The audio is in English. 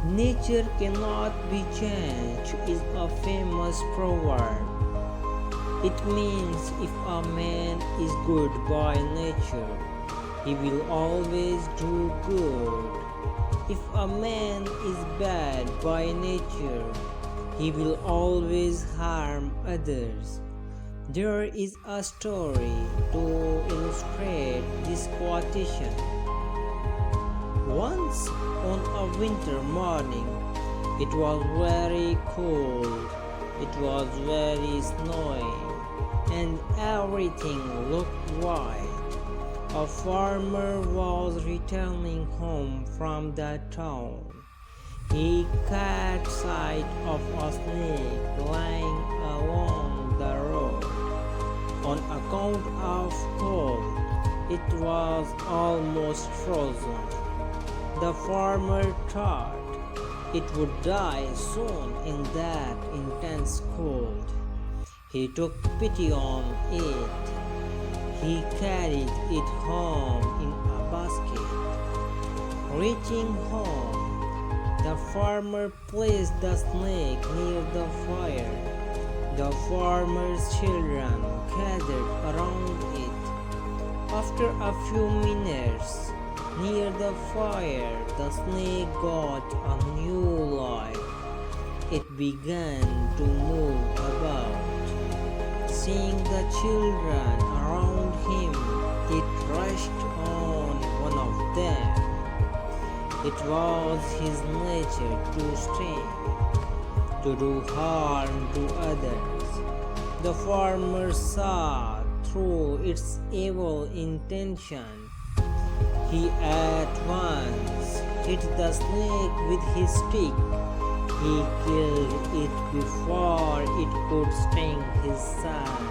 Nature cannot be changed is a famous proverb. It means if a man is good by nature, he will always do good. If a man is bad by nature, he will always harm others. There is a story to illustrate this quotation. Once on a winter morning, it was very cold, it was very snowy, and everything looked white. A farmer was returning home from the town. He caught sight of a snake lying along the road. On account of cold, it was almost frozen. The farmer thought it would die soon in that intense cold. He took pity on it. He carried it home in a basket. Reaching home, the farmer placed the snake near the fire. The farmer's children gathered around it. After a few minutes, near the fire, the snake got a new life. It began to move about. Seeing the children around him, it rushed on one of them. It was his nature to sting, to do harm to others. The farmer saw through its evil intention. He at once hit the snake with his stick. He killed it before it could sting his son.